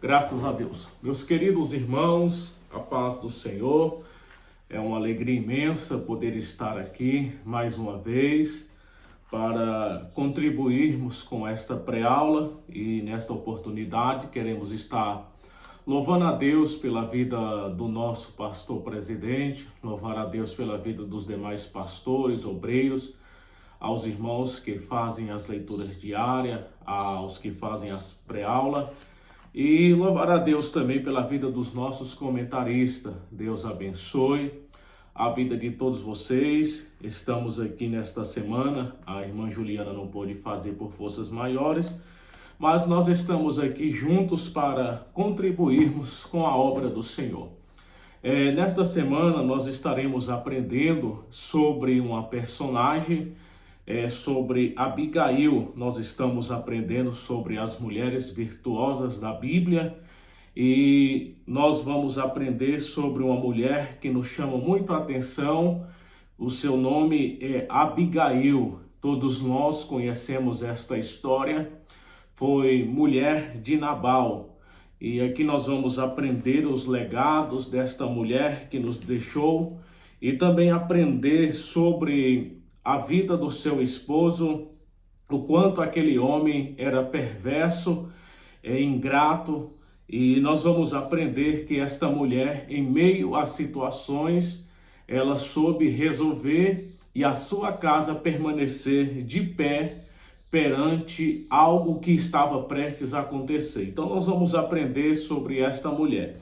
Graças a Deus. Meus queridos irmãos, a paz do Senhor. É uma alegria imensa poder estar aqui mais uma vez para contribuirmos com esta pré-aula e nesta oportunidade queremos estar louvando a Deus pela vida do nosso pastor presidente, louvar a Deus pela vida dos demais pastores, obreiros, aos irmãos que fazem as leituras diárias, aos que fazem as pré-aula e louvar a Deus também pela vida dos nossos comentaristas. Deus abençoe a vida de todos vocês. Estamos aqui nesta semana, a irmã Juliana não pôde fazer por forças maiores, mas nós estamos aqui juntos para contribuirmos com a obra do Senhor. Nesta semana nós estaremos aprendendo sobre uma personagem, sobre Abigail. Nós estamos aprendendo sobre as mulheres virtuosas da Bíblia e nós vamos aprender sobre uma mulher que nos chama muito a atenção. O seu nome é Abigail. Todos nós conhecemos esta história. Foi mulher de Nabal. E aqui nós vamos aprender os legados desta mulher que nos deixou e também aprender sobre a vida do seu esposo, o quanto aquele homem era perverso, ingrato. E nós vamos aprender que esta mulher, em meio a situações, ela soube resolver e a sua casa permanecer de pé perante algo que estava prestes a acontecer. Então nós vamos aprender sobre esta mulher.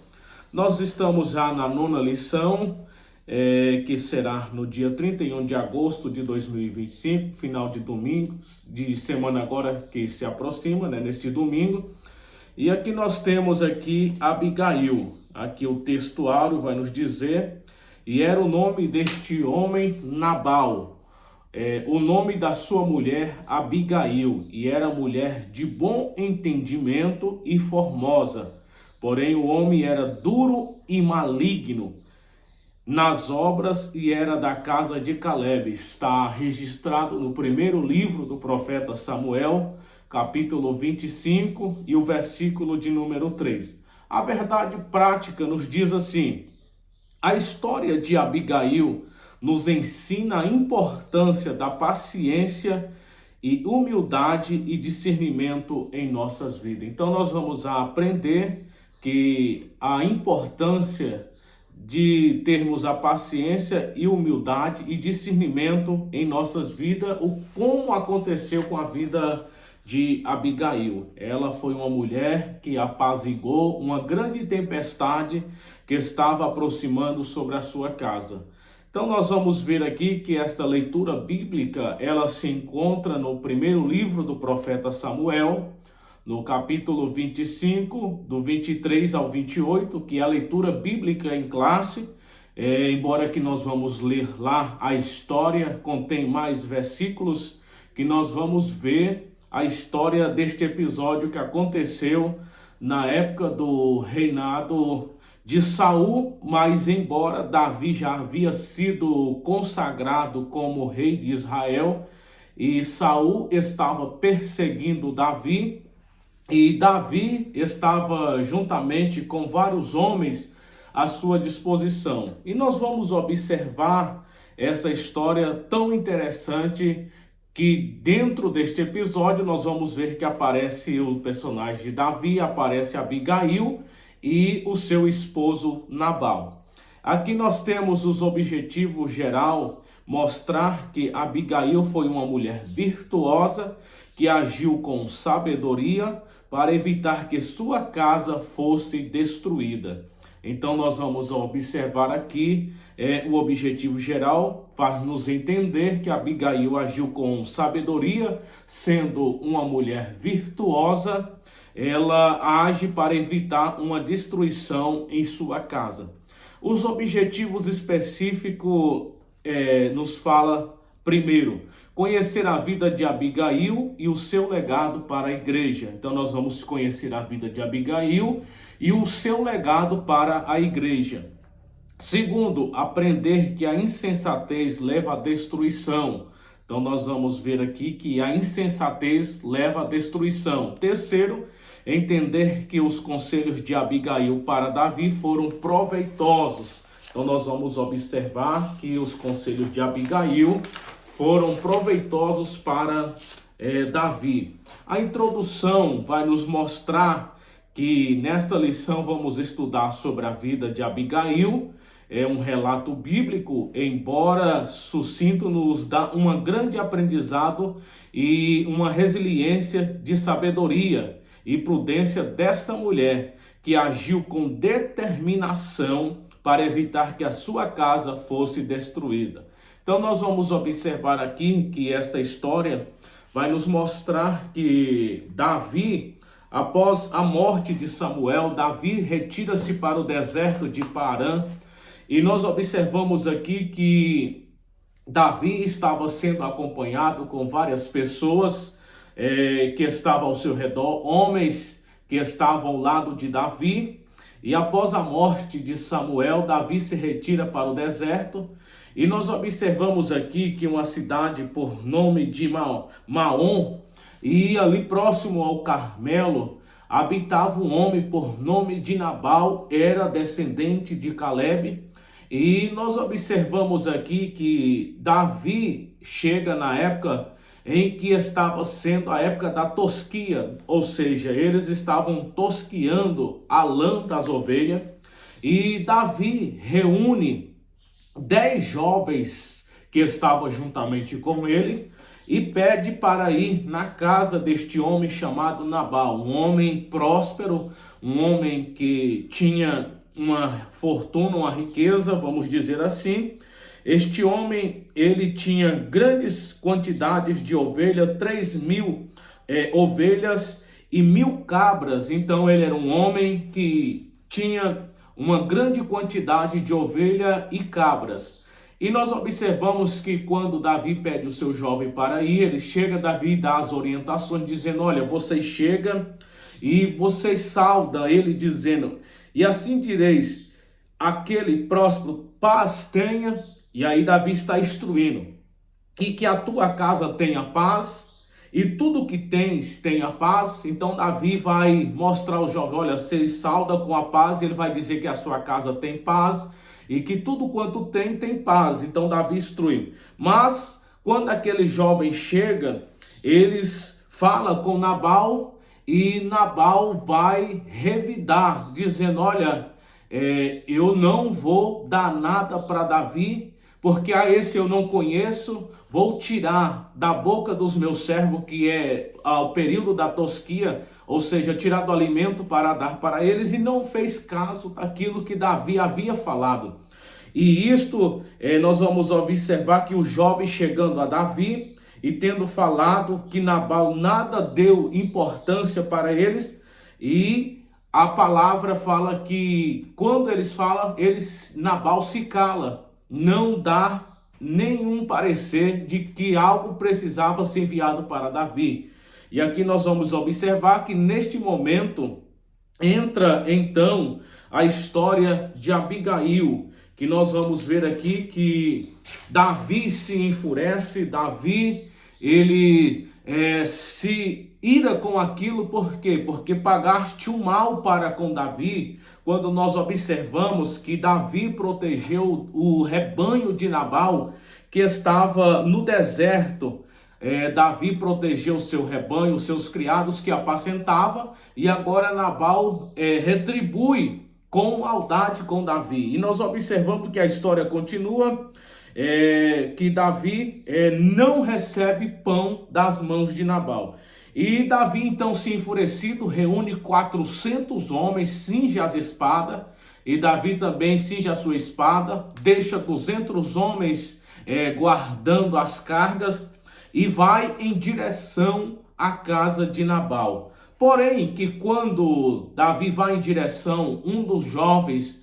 Nós estamos já na 9ª lição, que será no dia 31 de agosto de 2025, final de domingo, de semana agora que se aproxima, neste domingo. E aqui nós temos aqui Abigail. Aqui o textuário vai nos dizer: e era o nome deste homem Nabal, o nome da sua mulher Abigail, e era mulher de bom entendimento e formosa. Porém o homem era duro e maligno nas obras e era da casa de Caleb. Está registrado no primeiro livro do profeta Samuel, capítulo 25 e o versículo de número 3. A verdade prática nos diz assim: a história de Abigail nos ensina a importância da paciência e humildade e discernimento em nossas vidas. Então nós vamos aprender que a importância de termos a paciência e humildade e discernimento em nossas vidas, como aconteceu com a vida de Abigail. Ela foi uma mulher que apaziguou uma grande tempestade que estava aproximando sobre a sua casa. Então nós vamos ver aqui que esta leitura bíblica, ela se encontra no primeiro livro do profeta Samuel, no capítulo 25, do 23 ao 28, que é a leitura bíblica em classe. Embora que nós vamos ler lá a história, contém mais versículos que nós vamos ver a história deste episódio que aconteceu na época do reinado de Saul, mas embora Davi já havia sido consagrado como rei de Israel, e Saul estava perseguindo Davi, e Davi estava juntamente com vários homens à sua disposição. E nós vamos observar essa história tão interessante que dentro deste episódio nós vamos ver que aparece o personagem de Davi, aparece Abigail e o seu esposo Nabal. Aqui nós temos os objetivos geral, mostrar que Abigail foi uma mulher virtuosa que agiu com sabedoria para evitar que sua casa fosse destruída. Então nós vamos observar aqui o objetivo geral, faz nos entender que Abigail agiu com sabedoria, sendo uma mulher virtuosa, ela age para evitar uma destruição em sua casa. Os objetivos específicos nos fala primeiro, conhecer a vida de Abigail e o seu legado para a igreja. Então nós vamos conhecer a vida de Abigail e o seu legado para a igreja. Segundo, aprender que a insensatez leva à destruição. Então nós vamos ver aqui que a insensatez leva à destruição. Terceiro, entender que os conselhos de Abigail para Davi foram proveitosos. Então nós vamos observar que os conselhos de Abigail foram proveitosos para Davi. A introdução vai nos mostrar que nesta lição vamos estudar sobre a vida de Abigail. É um relato bíblico, embora sucinto, nos dá um grande aprendizado e uma resiliência de sabedoria e prudência desta mulher que agiu com determinação para evitar que a sua casa fosse destruída. Então nós vamos observar aqui que esta história vai nos mostrar que Davi, após a morte de Samuel, Davi retira-se para o deserto de Parã. E nós observamos aqui que Davi estava sendo acompanhado com várias pessoas que estavam ao seu redor, homens que estavam ao lado de Davi. E após a morte de Samuel, Davi se retira para o deserto. E nós observamos aqui que uma cidade por nome de Maom, e ali próximo ao Carmelo, habitava um homem por nome de Nabal, era descendente de Caleb. E nós observamos aqui que Davi chega na época em que estava sendo a época da tosquia, ou seja, eles estavam tosquiando a lã das ovelhas, e Davi reúne 10 jovens que estavam juntamente com ele e pede para ir na casa deste homem chamado Nabal, um homem próspero, um homem que tinha uma fortuna, uma riqueza, vamos dizer assim. Este homem, ele tinha grandes quantidades de ovelhas, 3.000 ovelhas e 1.000 cabras. Então ele era um homem que tinha uma grande quantidade de ovelha e cabras. E nós observamos que quando Davi pede o seu jovem para ir, ele chega, Davi dá as orientações, dizendo: olha, vocês chegam e vocês saudam, ele dizendo: e assim direis, aquele próspero paz tenha. E aí Davi está instruindo: e que a tua casa tenha paz, e tudo que tens tenha paz. Então Davi vai mostrar ao jovem: olha, vocês sauda com a paz, e ele vai dizer que a sua casa tem paz, e que tudo quanto tem paz. Então Davi instrui. Mas quando aquele jovem chega, eles falam com Nabal, e Nabal vai revidar, dizendo: olha, eu não vou dar nada para Davi, porque a esse eu não conheço. Vou tirar da boca dos meus servos, que é ao período da tosquia, ou seja, tirar do alimento para dar para eles, e não fez caso daquilo que Davi havia falado. E isto nós vamos observar que o jovem chegando a Davi e tendo falado que Nabal nada deu importância para eles, e a palavra fala que quando eles falam, Nabal se cala, não dá nenhum parecer de que algo precisava ser enviado para Davi. E aqui nós vamos observar que neste momento entra então a história de Abigail, que nós vamos ver aqui que Davi se enfurece, Davi ele se ira com aquilo. Por quê? Porque pagaste o mal para com Davi. Quando nós observamos que Davi protegeu o rebanho de Nabal, que estava no deserto, Davi protegeu o seu rebanho, os seus criados que apacentava, e agora Nabal retribui com maldade com Davi. E nós observamos que a história continua, que Davi não recebe pão das mãos de Nabal. E Davi, então, se enfurecido, reúne 400 homens, cinge as espadas, e Davi também cinge a sua espada, deixa 200 homens guardando as cargas, e vai em direção à casa de Nabal. Porém, que quando Davi vai em direção, um dos jovens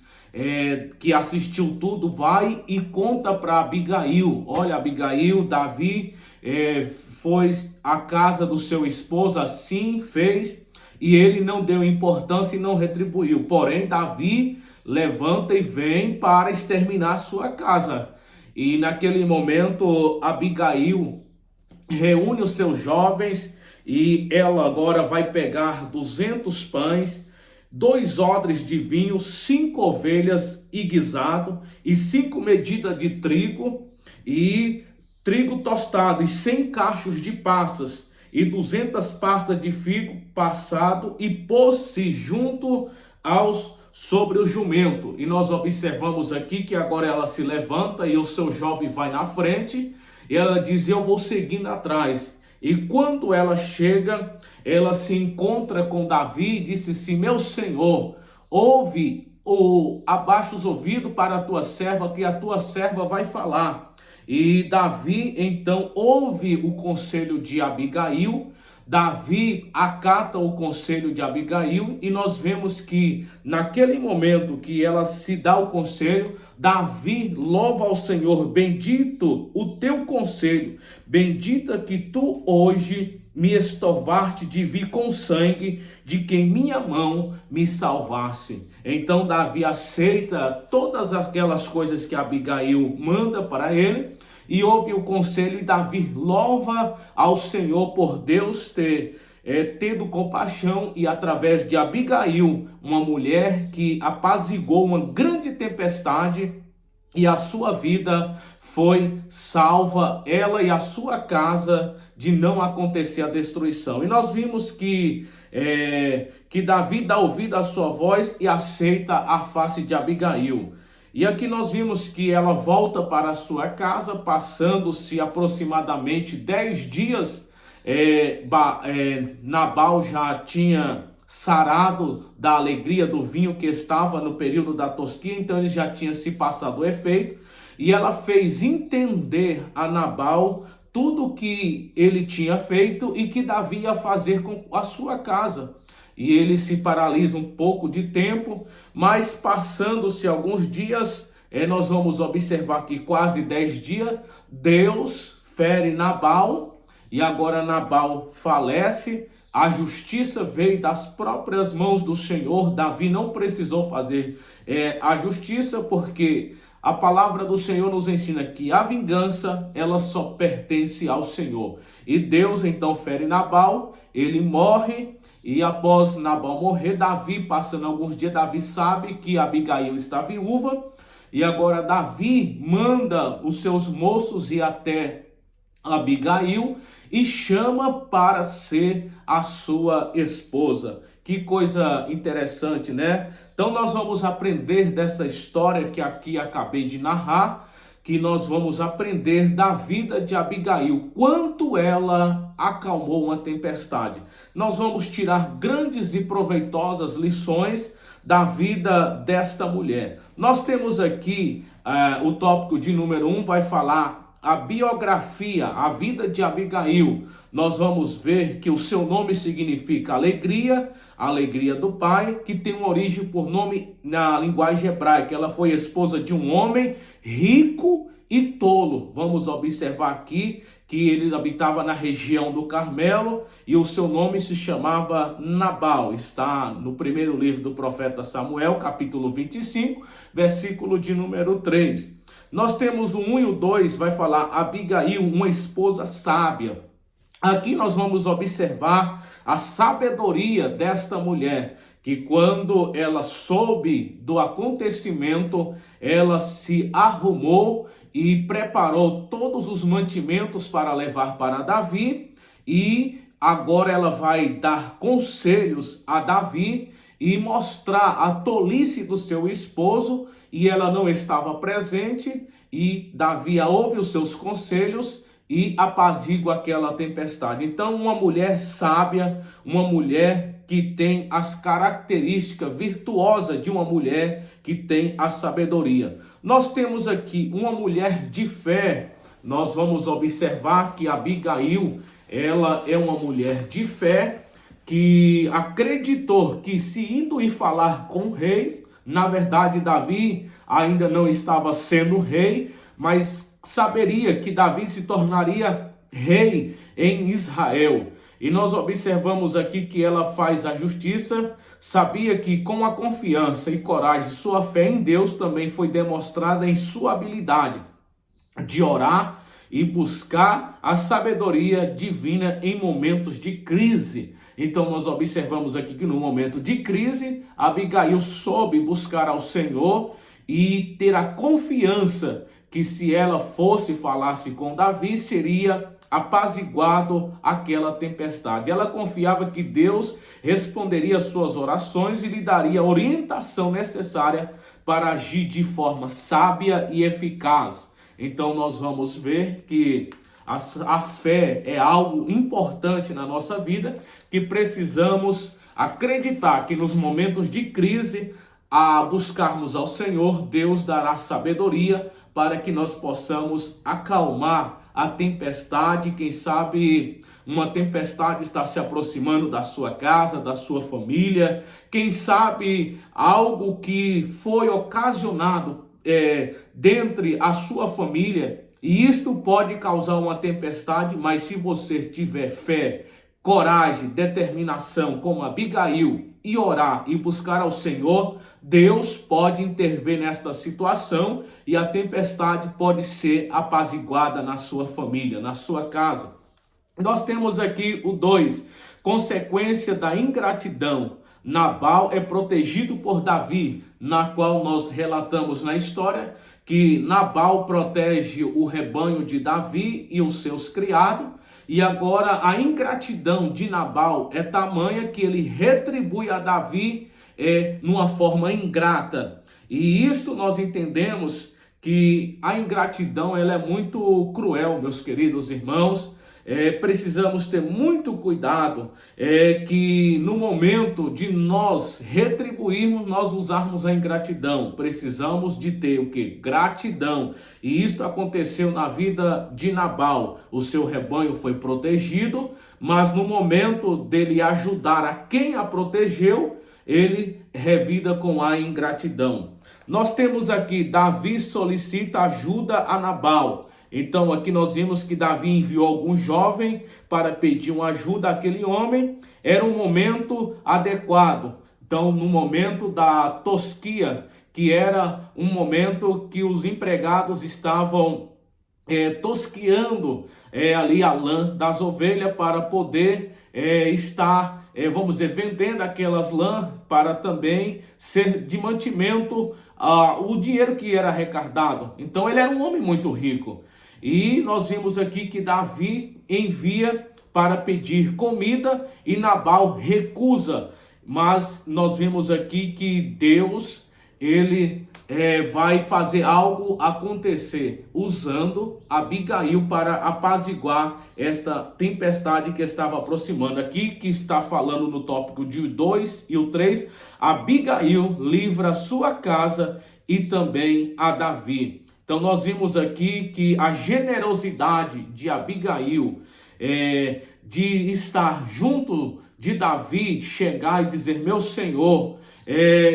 que assistiu tudo vai e conta para Abigail: olha, Abigail, Davi foi à casa do seu esposo, assim fez, e ele não deu importância e não retribuiu. Porém, Davi levanta e vem para exterminar sua casa. E naquele momento, Abigail reúne os seus jovens e ela agora vai pegar 200 pães, 2 odres de vinho, 5 ovelhas e guisado, e 5 medidas de trigo, e trigo tostado, e 100 cachos de passas, e 200 pastas de figo passado, e pôs-se junto sobre o jumento. E nós observamos aqui que agora ela se levanta e o seu jovem vai na frente, e ela diz: eu vou seguindo atrás. E quando ela chega, ela se encontra com Davi e disse assim: meu senhor, abaixa os ouvidos para a tua serva, que a tua serva vai falar. E Davi então ouve o conselho de Abigail. Davi acata o conselho de Abigail, e nós vemos que naquele momento que ela se dá o conselho, Davi louva ao Senhor: bendito o teu conselho, bendita que tu hoje me estorvaste de vir com sangue, de que em minha mão me salvasse. Então Davi aceita todas aquelas coisas que Abigail manda para ele, e ouve o conselho, e Davi louva ao Senhor por Deus ter tido compaixão, e através de Abigail, uma mulher que apaziguou uma grande tempestade, e a sua vida foi salva, ela e a sua casa, de não acontecer a destruição. E nós vimos que Davi dá ouvido à sua voz e aceita a face de Abigail. E aqui nós vimos que ela volta para a sua casa, passando-se aproximadamente 10 dias. Nabal já tinha sarado da alegria do vinho que estava no período da tosquia, então ele já tinha se passado o efeito. E ela fez entender a Nabal tudo o que ele tinha feito e que Davi ia fazer com a sua casa. E ele se paralisa um pouco de tempo, mas passando-se alguns dias, nós vamos observar que quase 10 dias, Deus fere Nabal, e agora Nabal falece. A justiça veio das próprias mãos do Senhor. Davi não precisou fazer a justiça, porque a palavra do Senhor nos ensina que a vingança, ela só pertence ao Senhor. E Deus então fere Nabal, ele morre. E após Nabal morrer, Davi, passando alguns dias, Davi sabe que Abigail está viúva. E agora Davi manda os seus moços ir até Abigail e chama para ser a sua esposa. Que coisa interessante, né? Então nós vamos aprender dessa história que aqui acabei de narrar, que nós vamos aprender da vida de Abigail, quanto ela acalmou uma tempestade. Nós vamos tirar grandes e proveitosas lições da vida desta mulher. Nós temos aqui o tópico de número 1, vai falar a biografia, a vida de Abigail. Nós vamos ver que o seu nome significa alegria, a alegria do pai, que tem uma origem por nome na linguagem hebraica. Ela foi esposa de um homem rico e tolo. Vamos observar aqui que ele habitava na região do Carmelo e o seu nome se chamava Nabal. Está no primeiro livro do profeta Samuel, capítulo 25, versículo de número 3. Nós temos o 1 e o 2, vai falar Abigail, uma esposa sábia. Aqui nós vamos observar a sabedoria desta mulher, que quando ela soube do acontecimento, ela se arrumou e preparou todos os mantimentos para levar para Davi, e agora ela vai dar conselhos a Davi e mostrar a tolice do seu esposo, e ela não estava presente, e Davi ouve os seus conselhos e apazigua aquela tempestade. Então, uma mulher sábia, uma mulher que tem as características virtuosas de uma mulher que tem a sabedoria. Nós temos aqui uma mulher de fé. Nós vamos observar que Abigail, ela é uma mulher de fé que acreditou que, se indo e falar com o rei, na verdade Davi ainda não estava sendo rei, mas saberia que Davi se tornaria rei em Israel. E nós observamos aqui que ela faz a justiça, sabia que com a confiança e coragem, sua fé em Deus também foi demonstrada em sua habilidade de orar e buscar a sabedoria divina em momentos de crise. Então nós observamos aqui que no momento de crise, Abigail soube buscar ao Senhor e ter a confiança que se ela falasse com Davi, seria apaziguado aquela tempestade. Ela confiava que Deus responderia às suas orações e lhe daria a orientação necessária para agir de forma sábia e eficaz. Então nós vamos ver que a fé é algo importante na nossa vida, que precisamos acreditar que nos momentos de crise, a buscarmos ao Senhor, Deus dará sabedoria para que nós possamos acalmar a tempestade. Quem sabe uma tempestade está se aproximando da sua casa, da sua família. Quem sabe algo que foi ocasionado dentre a sua família, e isto pode causar uma tempestade, mas se você tiver fé, coragem, determinação, como Abigail, e orar e buscar ao Senhor, Deus pode intervir nesta situação e a tempestade pode ser apaziguada na sua família, na sua casa. Nós temos aqui o 2, consequência da ingratidão. Nabal é protegido por Davi, na qual nós relatamos na história que Nabal protege o rebanho de Davi e os seus criados, e agora a ingratidão de Nabal é tamanha que ele retribui a Davi numa forma ingrata. E isto nós entendemos que a ingratidão ela é muito cruel, meus queridos irmãos. Precisamos ter muito cuidado que no momento de nós retribuirmos, nós usarmos a ingratidão. Precisamos de ter o que? Gratidão. E isso aconteceu na vida de Nabal. O seu rebanho foi protegido, mas no momento dele ajudar a quem a protegeu, ele revida com a ingratidão. Nós temos aqui, Davi solicita ajuda a Nabal. Então aqui nós vimos que Davi enviou algum jovem para pedir uma ajuda àquele homem. Era um momento adequado. Então no momento da tosquia, que era um momento que os empregados estavam tosquiando ali a lã das ovelhas para poder estar, vamos dizer, vendendo aquelas lãs para também ser de mantimento o dinheiro que era arrecadado. Então ele era um homem muito rico. E nós vimos aqui que Davi envia para pedir comida e Nabal recusa. Mas nós vimos aqui que Deus, ele vai fazer algo acontecer, usando Abigail para apaziguar esta tempestade que estava aproximando. Aqui que está falando no tópico de 2 e o 3, Abigail livra sua casa e também a Davi. Então nós vimos aqui que a generosidade de Abigail, de estar junto de Davi, chegar e dizer: meu senhor,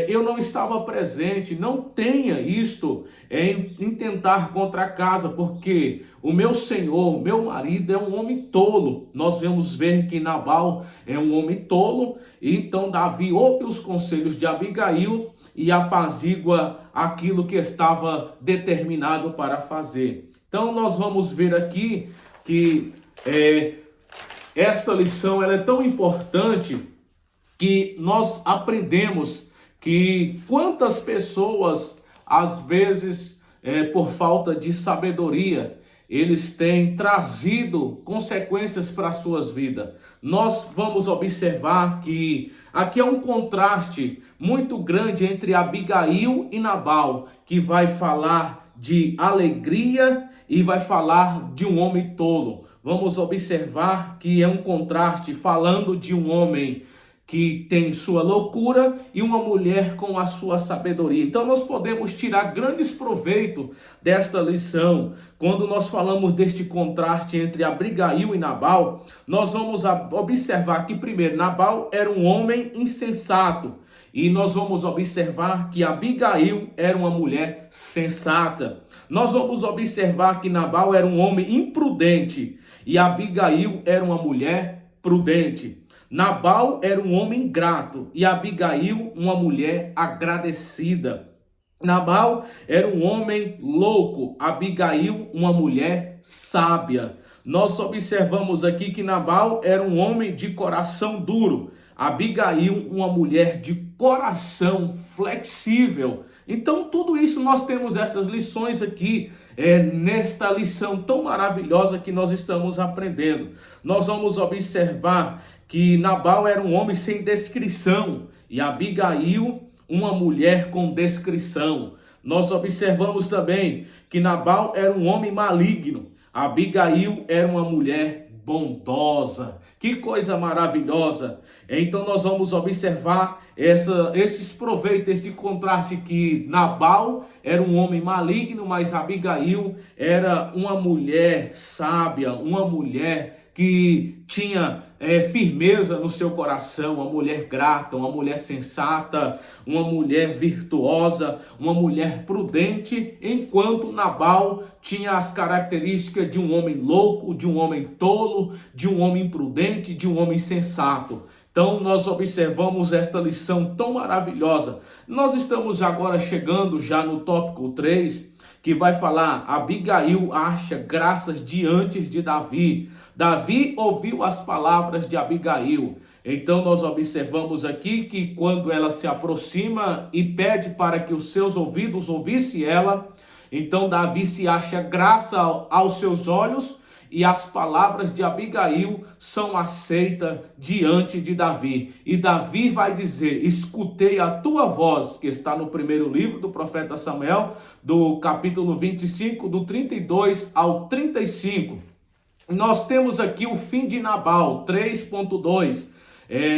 eu não estava presente, não tenha isto em tentar contra a casa, porque o meu senhor, meu marido é um homem tolo. Nós vamos ver que Nabal é um homem tolo, e então Davi ouve os conselhos de Abigail e apazigua aquilo que estava determinado para fazer. Então nós vamos ver aqui que esta lição ela é tão importante que nós aprendemos que quantas pessoas, às vezes, por falta de sabedoria, eles têm trazido consequências para as suas vidas. Nós vamos observar que aqui é um contraste muito grande entre Abigail e Nabal, que vai falar de alegria e vai falar de um homem tolo. Vamos observar que é um contraste falando de um homem que tem sua loucura e uma mulher com a sua sabedoria. Então nós podemos tirar grandes proveito desta lição. Quando nós falamos deste contraste entre Abigail e Nabal, nós vamos observar que primeiro Nabal era um homem insensato. E nós vamos observar que Abigail era uma mulher sensata. Nós vamos observar que Nabal era um homem imprudente e Abigail era uma mulher prudente. Nabal era um homem ingrato e Abigail uma mulher agradecida. Nabal era um homem louco, Abigail, uma mulher sábia. Nós observamos aqui que Nabal era um homem de coração duro, Abigail, uma mulher de coração flexível. Então, tudo isso nós temos essas lições aqui, nesta lição tão maravilhosa que nós estamos aprendendo. Nós vamos observar que Nabal era um homem sem descrição e Abigail, uma mulher com descrição. Nós observamos também que Nabal era um homem maligno, Abigail era uma mulher bondosa. Que coisa maravilhosa! Então nós vamos observar esses proveitos, este contraste, que Nabal era um homem maligno, mas Abigail era uma mulher sábia, uma mulher que tinha firmeza no seu coração, uma mulher grata, uma mulher sensata, uma mulher virtuosa, uma mulher prudente, enquanto Nabal tinha as características de um homem louco, de um homem tolo, de um homem imprudente, de um homem insensato. Então nós observamos esta lição tão maravilhosa. Nós estamos agora chegando já no tópico 3, que vai falar: Abigail acha graças diante de Davi. Davi ouviu as palavras de Abigail. Então nós observamos aqui que quando ela se aproxima e pede para que os seus ouvidos ouvissem ela, então Davi se acha graça aos seus olhos, e as palavras de Abigail são aceitas diante de Davi. E Davi vai dizer: escutei a tua voz, que está no primeiro livro do profeta Samuel, do capítulo 25, do 32 ao 35. Nós temos aqui o fim de Nabal, 3.2.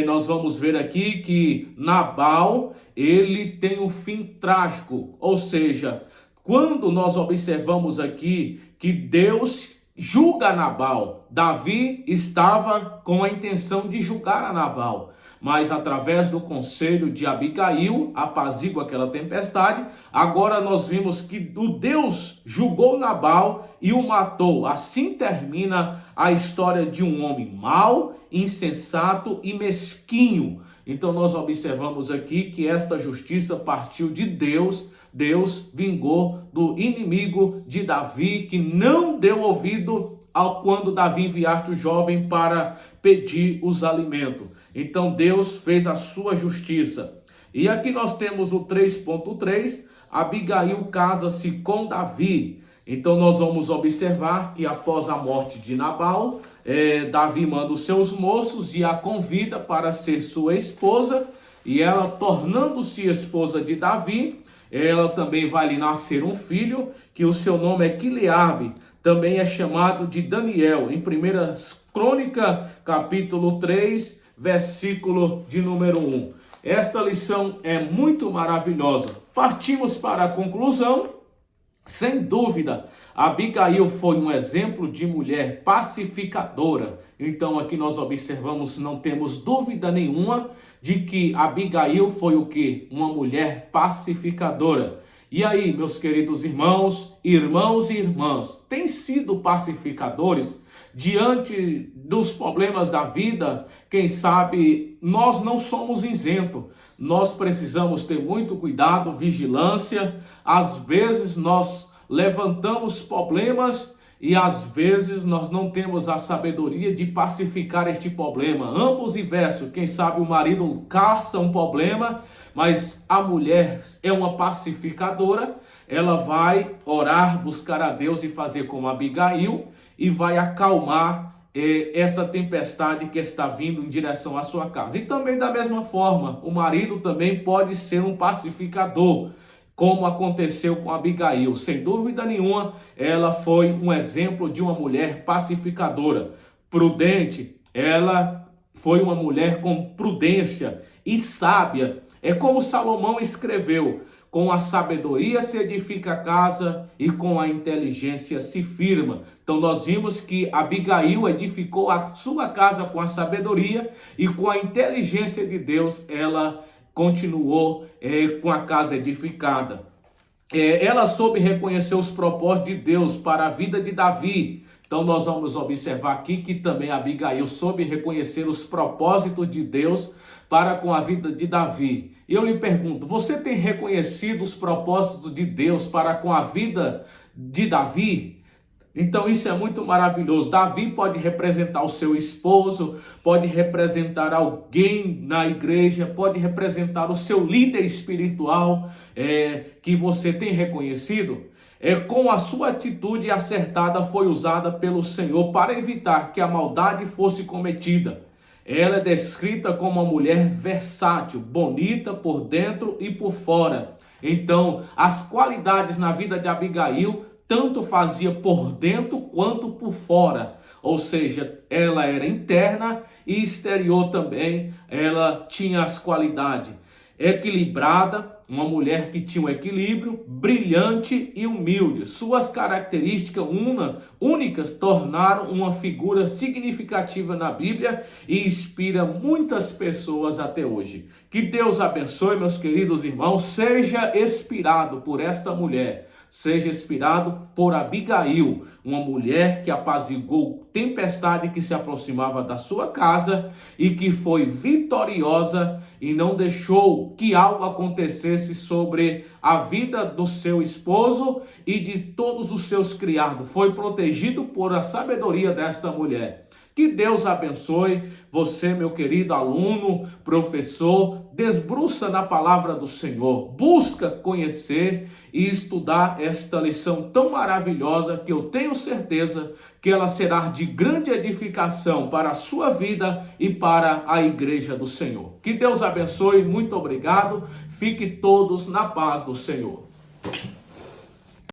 Nós vamos ver aqui que Nabal, ele tem um fim trágico. Ou seja, quando nós observamos aqui que Deus julga Nabal, Davi estava com a intenção de julgar a Nabal, mas através do conselho de Abigail, apazigua aquela tempestade. Agora nós vimos que o Deus julgou Nabal e o matou. Assim termina a história de um homem mau, insensato e mesquinho. Então nós observamos aqui que esta justiça partiu de Deus. Deus vingou do inimigo de Davi, que não deu ouvido ao quando Davi enviaste o jovem para pedir os alimentos. Então Deus fez a sua justiça. E aqui nós temos o 3.3, Abigail casa-se com Davi. Então nós vamos observar que após a morte de Nabal, Davi manda os seus moços e a convida para ser sua esposa. E ela, tornando-se esposa de Davi, ela também vai lhe nascer um filho, que o seu nome é Quileabe, também é chamado de Daniel, em 1 Crônica, capítulo 3, versículo de número 1. Esta lição é muito maravilhosa. Partimos para a conclusão. Sem dúvida, Abigail foi um exemplo de mulher pacificadora. Então aqui nós observamos, não temos dúvida nenhuma de que Abigail foi o quê? Uma mulher pacificadora. E aí, meus queridos irmãos e irmãs, têm sido pacificadores diante dos problemas da vida? Quem sabe nós não somos isentos. Nós precisamos ter muito cuidado, vigilância. Às vezes nós levantamos problemas e às vezes nós não temos a sabedoria de pacificar este problema. Ambos e verso. Quem sabe o marido caça um problema, mas a mulher é uma pacificadora. Ela vai orar, buscar a Deus e fazer como Abigail e vai acalmar essa tempestade que está vindo em direção à sua casa. E também da mesma forma, o marido também pode ser um pacificador, como aconteceu com Abigail. Sem dúvida nenhuma, ela foi um exemplo de uma mulher pacificadora, prudente. Ela foi uma mulher com prudência e sábia. É como Salomão escreveu: com a sabedoria se edifica a casa e com a inteligência se firma. Então nós vimos que Abigail edificou a sua casa com a sabedoria e com a inteligência de Deus ela continuou com a casa edificada. Ela soube reconhecer os propósitos de Deus para a vida de Davi, Então nós vamos observar aqui que também Abigail soube reconhecer os propósitos de Deus para com a vida de Davi. E eu lhe pergunto, você tem reconhecido os propósitos de Deus para com a vida de Davi? Então isso é muito maravilhoso. Davi pode representar o seu esposo, pode representar alguém na igreja, pode representar o seu líder espiritual que você tem reconhecido. Com a sua atitude acertada foi usada pelo Senhor para evitar que a maldade fosse cometida. Ela é descrita como uma mulher versátil, bonita por dentro e por fora. Então, as qualidades na vida de Abigail tanto fazia por dentro quanto por fora. Ou seja, ela era interna e exterior também. Ela tinha as qualidades. Equilibrada, uma mulher que tinha um equilíbrio, brilhante e humilde. Suas características únicas tornaram uma figura significativa na Bíblia e inspira muitas pessoas até hoje. Que Deus abençoe, meus queridos irmãos. Seja inspirado por esta mulher. Seja inspirado por Abigail, uma mulher que apaziguou tempestade que se aproximava da sua casa e que foi vitoriosa e não deixou que algo acontecesse sobre a vida do seu esposo e de todos os seus criados. Foi protegido por a sabedoria desta mulher. Que Deus abençoe você, meu querido aluno, professor. Desbruça na palavra do Senhor. Busca conhecer e estudar esta lição tão maravilhosa que eu tenho certeza que ela será de grande edificação para a sua vida e para a igreja do Senhor. Que Deus abençoe. Muito obrigado. Fique todos na paz do Senhor.